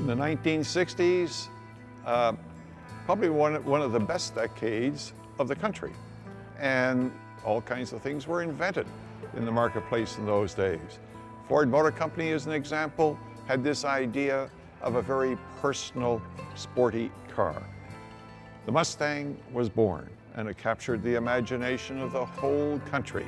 In the 1960s, probably one of the best decades of the country. And all kinds of things were invented in the marketplace in those days. Ford Motor Company, as an example, had this idea of a very personal, sporty car. The Mustang was born, and it captured the imagination of the whole country.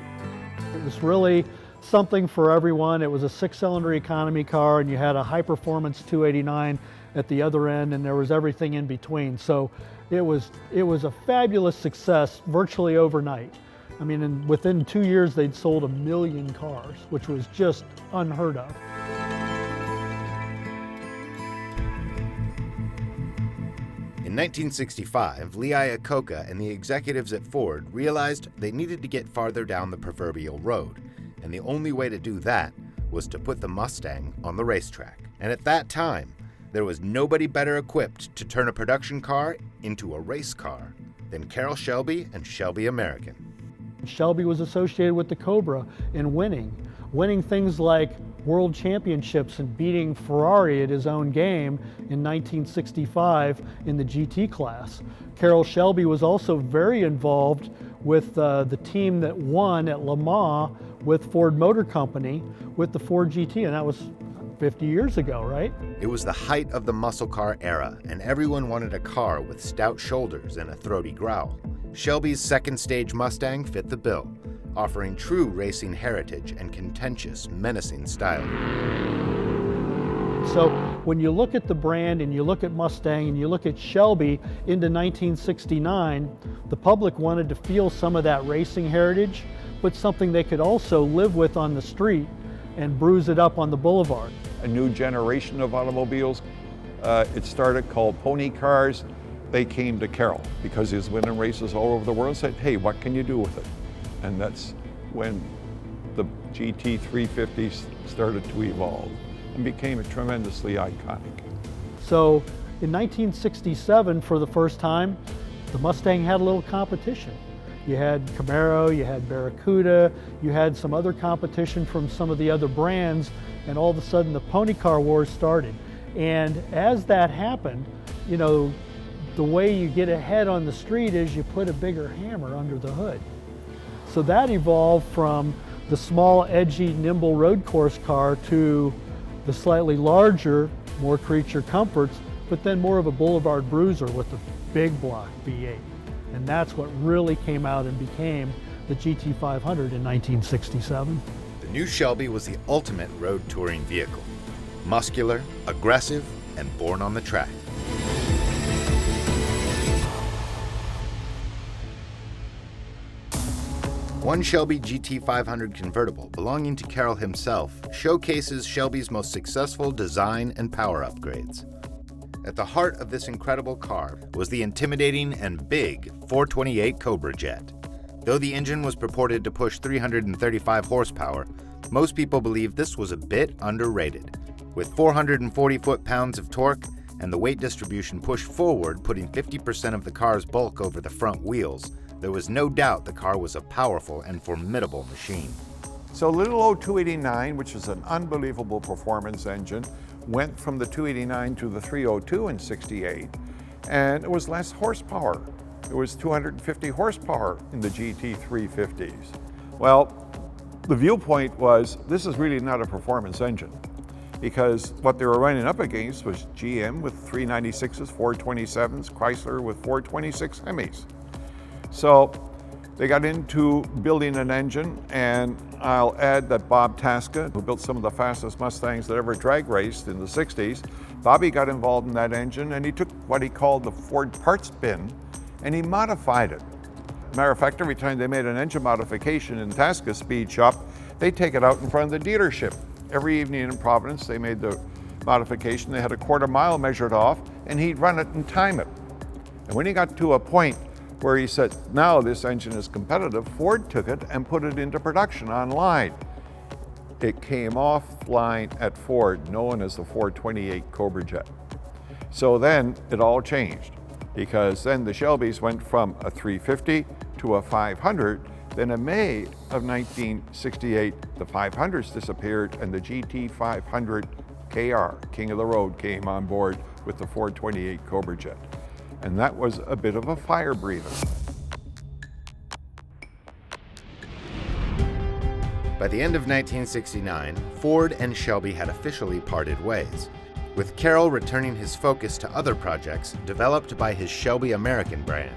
It was really something for everyone. It was a 6-cylinder economy car, and you had a high-performance 289 at the other end, and there was everything in between. So it was a fabulous success virtually overnight. I mean, within 2 years, they'd sold 1 million cars, which was just unheard of. In 1965, Lee Iacocca and the executives at Ford realized they needed to get farther down the proverbial road, and the only way to do that was to put the Mustang on the racetrack. And at that time, there was nobody better equipped to turn a production car into a race car than Carroll Shelby and Shelby American. Shelby was associated with the Cobra in winning things like world championships and beating Ferrari at his own game in 1965 in the GT class. Carroll Shelby was also very involved with the team that won at Le Mans with Ford Motor Company with the Ford GT, and that was 50 years ago, right? It was the height of the muscle car era, and everyone wanted a car with stout shoulders and a throaty growl. Shelby's second stage Mustang fit the bill, offering true racing heritage and contentious, menacing style. So when you look at the brand and you look at Mustang and you look at Shelby into 1969, the public wanted to feel some of that racing heritage, but something they could also live with on the street and bruise it up on the boulevard. A new generation of automobiles, it started, called pony cars. They came to Carroll because he was winning races all over the world and said, hey, what can you do with it? And that's when the GT 350s started to evolve and became tremendously iconic. So in 1967, for the first time, the Mustang had a little competition. You had Camaro, you had Barracuda, you had some other competition from some of the other brands, and all of a sudden the pony car wars started. And as that happened, you know, the way you get ahead on the street is you put a bigger hammer under the hood. So that evolved from the small, edgy, nimble road course car to the slightly larger, more creature comforts, but then more of a boulevard bruiser with the big block V8. And that's what really came out and became the GT 500 in 1967. The new Shelby was the ultimate road touring vehicle. Muscular, aggressive, and born on the track. One Shelby GT 500 convertible belonging to Carroll himself showcases Shelby's most successful design and power upgrades. At the heart of this incredible car was the intimidating and big 428 Cobra jet. Though the engine was purported to push 335 horsepower, most people believe this was a bit underrated. With 440 foot-pounds of torque and the weight distribution pushed forward, putting 50% of the car's bulk over the front wheels, there was no doubt the car was a powerful and formidable machine. So little old 289, which is an unbelievable performance engine, went from the 289 to the 302 in '68, and it was less horsepower. It was 250 horsepower in the GT 350s. Well, the viewpoint was, this is really not a performance engine, because what they were running up against was GM with 396s, 427s, Chrysler with 426 Hemis. So they got into building an engine, and I'll add that Bob Tasca, who built some of the fastest Mustangs that ever drag raced in the 60s, Bobby got involved in that engine, and he took what he called the Ford parts bin, and he modified it. Matter of fact, every time they made an engine modification in Tasca's speed shop, they'd take it out in front of the dealership. Every evening in Providence, they made the modification. They had a quarter-mile measured off, and he'd run it and time it. And when he got to a point where he said, now this engine is competitive, Ford took it and put it into production online. It came offline at Ford, known as the 428 Cobra jet. So then it all changed, because then the Shelbys went from a 350 to a 500. Then in May of 1968, the 500s disappeared and the GT 500 KR, King of the Road, came on board with the 428 Cobra Jet. And that was a bit of a fire breather. By the end of 1969, Ford and Shelby had officially parted ways, with Carroll returning his focus to other projects developed by his Shelby American brand.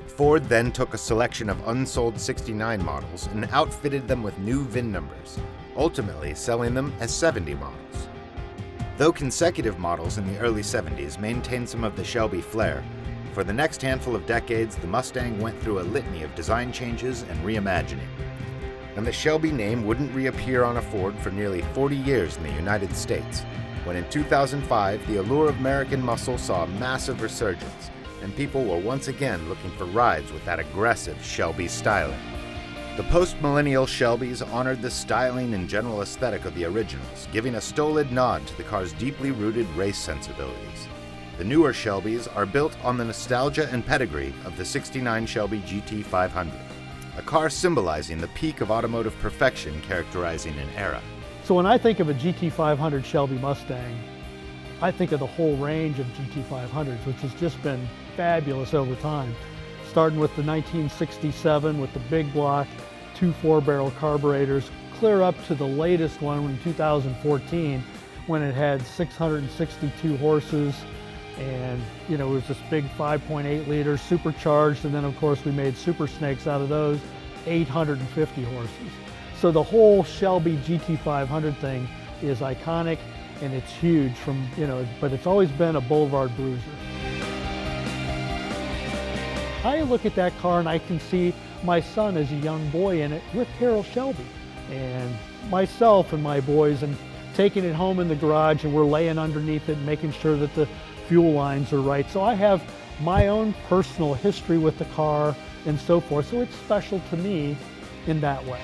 Ford then took a selection of unsold 69 models and outfitted them with new VIN numbers, ultimately selling them as 70 models. Though consecutive models in the early 70s maintained some of the Shelby flair, for the next handful of decades the Mustang went through a litany of design changes and reimagining. And the Shelby name wouldn't reappear on a Ford for nearly 40 years in the United States, when in 2005 the allure of American muscle saw a massive resurgence, and people were once again looking for rides with that aggressive Shelby styling. The post-millennial Shelbys honored the styling and general aesthetic of the originals, giving a stolid nod to the car's deeply rooted race sensibilities. The newer Shelbys are built on the nostalgia and pedigree of the '69 Shelby GT500, a car symbolizing the peak of automotive perfection characterizing an era. So when I think of a GT500 Shelby Mustang, I think of the whole range of GT500s, which has just been fabulous over time. Starting with the 1967 with the big block, 2 4-barrel carburetors, clear up to the latest one in 2014 when it had 662 horses and it was this big 5.8 liter supercharged, and then of course we made Super Snakes out of those, 850 horses. So the whole Shelby GT500 thing is iconic and it's huge but it's always been a boulevard bruiser. I look at that car and I can see my son as a young boy in it with Carroll Shelby, and myself and my boys, and taking it home in the garage and we're laying underneath it and making sure that the fuel lines are right. So I have my own personal history with the car and so forth, so it's special to me in that way.